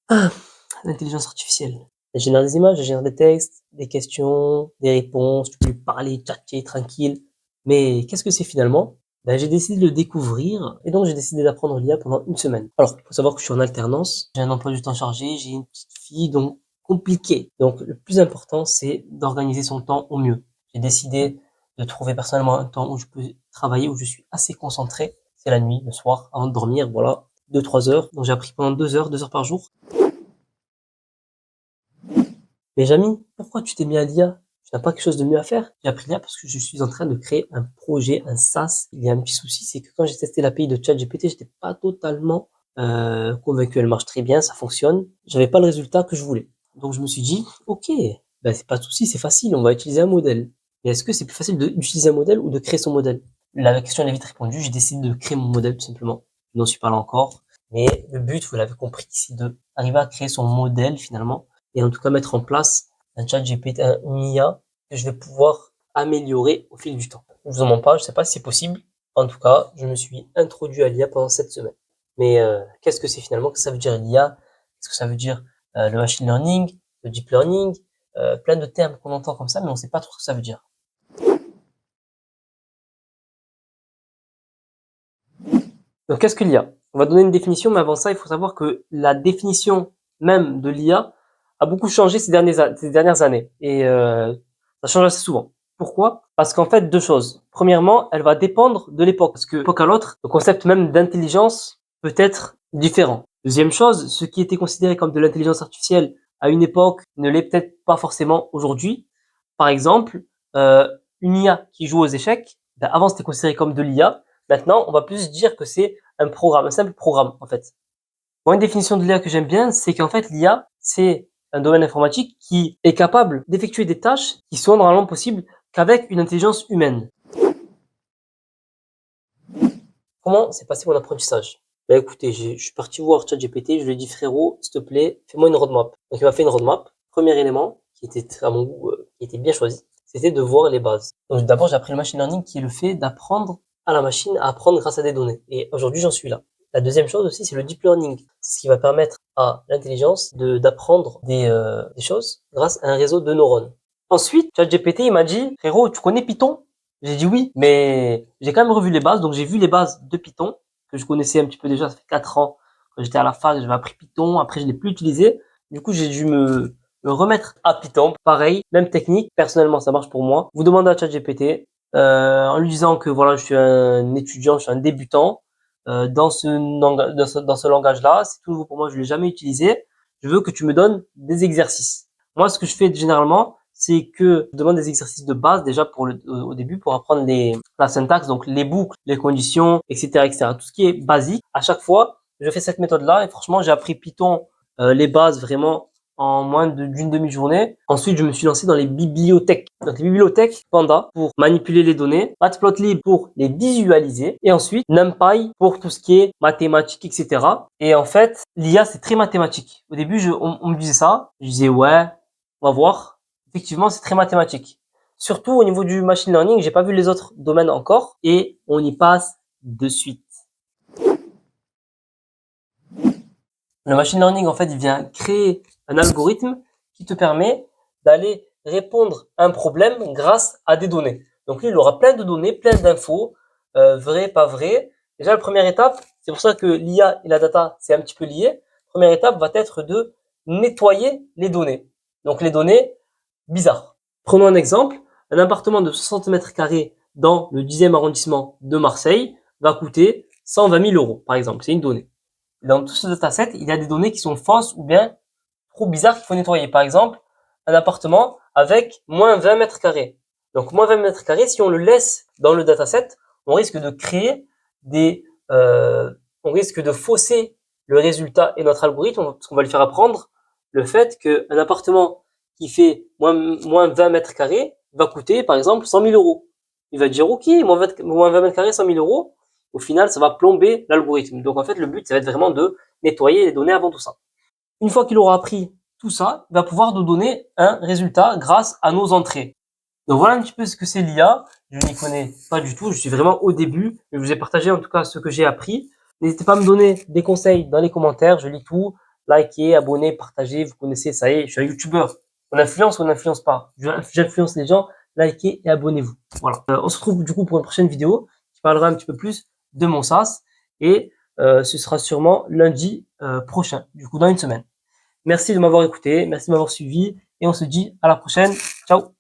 Ah, l'intelligence artificielle. Elle génère des images, elle génère des textes, des questions, des réponses, tu peux lui parler, tchatter tranquille. Mais qu'est-ce que c'est finalement? Ben, j'ai décidé de le découvrir et donc j'ai décidé d'apprendre l'IA pendant une semaine. Alors, il faut savoir que je suis en alternance, j'ai un emploi du temps chargé, j'ai une petite fille, donc compliqué. Donc, le plus important, c'est d'organiser son temps au mieux. J'ai décidé de trouver personnellement un temps où je peux travailler, où je suis assez concentré. C'est la nuit, le soir, avant de dormir, voilà, 2-3 heures. Donc, j'ai appris pendant 2 heures par jour. Mais Jamy, pourquoi tu t'es mis à l'IA? Tu n'as pas quelque chose de mieux à faire? J'ai appris l'IA parce que je suis en train de créer un projet, un SaaS. Il y a un petit souci, c'est que quand j'ai testé l'API de ChatGPT, j'étais pas totalement convaincu. Elle marche très bien, ça fonctionne. J'avais pas le résultat que je voulais. Donc je me suis dit, ok, ben c'est pas de souci, c'est facile, on va utiliser un modèle. Mais est-ce que c'est plus facile d'utiliser un modèle ou de créer son modèle? La question elle est vite répondue. J'ai décidé de créer mon modèle tout simplement. Je n'en suis pas là encore. Mais le but, vous l'avez compris, c'est d'arriver à créer son modèle finalement et en tout cas mettre en place un chat GPT, une IA que je vais pouvoir améliorer au fil du temps. Je vous en mens pas, je sais pas si c'est possible. En tout cas, je me suis introduit à l'IA pendant cette semaine. Mais qu'est-ce que c'est finalement? Qu'est-ce que ça veut dire l'IA? Qu'est-ce que ça veut dire le machine learning, le deep learning? Plein de termes qu'on entend comme ça, mais on sait pas trop ce que ça veut dire. Donc qu'est-ce que l'IA? On va donner une définition, mais avant ça, il faut savoir que la définition même de l'IA a beaucoup changé ces dernières années. Et ça change assez souvent. Pourquoi? Parce qu'en fait, deux choses. Premièrement, elle va dépendre de l'époque. Parce que l'époque à l'autre, le concept même d'intelligence peut être différent. Deuxième chose, ce qui était considéré comme de l'intelligence artificielle à une époque ne l'est peut-être pas forcément aujourd'hui. Par exemple, une IA qui joue aux échecs, ben avant c'était considéré comme de l'IA. Maintenant, on va plus dire que c'est un programme, un simple programme en fait. Moi, une définition de l'IA que j'aime bien, c'est qu'en fait l'IA, c'est un domaine informatique qui est capable d'effectuer des tâches qui sont normalement possibles qu'avec une intelligence humaine. Comment s'est passé mon apprentissage? Ben écoutez, je suis parti voir ChatGPT, je lui ai dit frérot, s'il te plaît, fais-moi une roadmap. Donc il m'a fait une roadmap. Premier élément, qui était à mon goût, qui était bien choisi, c'était de voir les bases. Donc d'abord, j'ai appris le machine learning qui est le fait d'apprendre à la machine à apprendre grâce à des données. Et aujourd'hui, j'en suis là. La deuxième chose aussi, c'est le deep learning, ce qui va permettre à l'intelligence d'apprendre des choses grâce à un réseau de neurones. Ensuite, ChatGPT, il m'a dit, frérot, tu connais Python? J'ai dit oui, mais j'ai quand même revu les bases. Donc j'ai vu les bases de Python que je connaissais un petit peu déjà. Ça fait 4 ans quand j'étais à la fac, j'avais appris Python. Après, je l'ai plus utilisé. Du coup, j'ai dû me remettre à Python. Pareil, même technique. Personnellement, ça marche pour moi. Vous demandez à ChatGPT en lui disant que voilà, je suis un étudiant, je suis un débutant dans ce langage-là. C'est tout nouveau pour moi. Je l'ai jamais utilisé. Je veux que tu me donnes des exercices. Moi, ce que je fais généralement, c'est que je demande des exercices de base déjà au début pour apprendre la syntaxe, donc les boucles, les conditions, etc., etc. Tout ce qui est basique. À chaque fois, je fais cette méthode-là et franchement, j'ai appris Python, les bases vraiment en moins d'une demi-journée. Ensuite, je me suis lancé dans les bibliothèques. Donc les bibliothèques, Panda pour manipuler les données, Matplotlib pour les visualiser et ensuite NumPy pour tout ce qui est mathématiques, etc. Et en fait, l'IA c'est très mathématique. Au début, on me disait ça, je disais ouais, on va voir. Effectivement, c'est très mathématique. Surtout au niveau du machine learning, j'ai pas vu les autres domaines encore et on y passe de suite. Le machine learning, en fait, il vient créer un algorithme qui te permet d'aller répondre à un problème grâce à des données. Donc lui, il aura plein de données, plein d'infos, vraies, pas vraies. Déjà, la première étape, c'est pour ça que l'IA et la data, c'est un petit peu lié. La première étape va être de nettoyer les données. Donc les données bizarres. Prenons un exemple. Un appartement de 60 mètres carrés dans le 10e arrondissement de Marseille va coûter 120 000 euros, par exemple. C'est une donnée. Dans tout ce dataset, il y a des données qui sont fausses ou bien trop bizarres qu'il faut nettoyer. Par exemple, un appartement avec moins 20 mètres carrés. Donc, moins 20 mètres carrés, si on le laisse dans le dataset, on risque de créer on risque de fausser le résultat et notre algorithme, parce qu'on va lui faire apprendre le fait qu'un appartement qui fait moins 20 mètres carrés va coûter, par exemple, 100 000 euros. Il va dire, OK, moins 20 mètres carrés, 100 000 euros. Au final, ça va plomber l'algorithme. Donc, en fait, le but, ça va être vraiment de nettoyer les données avant tout ça. Une fois qu'il aura appris tout ça, il va pouvoir nous donner un résultat grâce à nos entrées. Donc voilà un petit peu ce que c'est l'IA. Je n'y connais pas du tout, je suis vraiment au début. Je vous ai partagé en tout cas ce que j'ai appris. N'hésitez pas à me donner des conseils dans les commentaires, je lis tout. likez, abonnez, partagez. Vous connaissez, ça y est, je suis un youtubeur. On influence ou on n'influence pas. J'influence les gens. Likez et abonnez-vous. Voilà. On se retrouve du coup pour une prochaine vidéo qui parlera un petit peu plus de mon SaaS et ce sera sûrement lundi prochain, du coup dans une semaine. Merci de m'avoir écouté, merci de m'avoir suivi et on se dit à la prochaine. Ciao!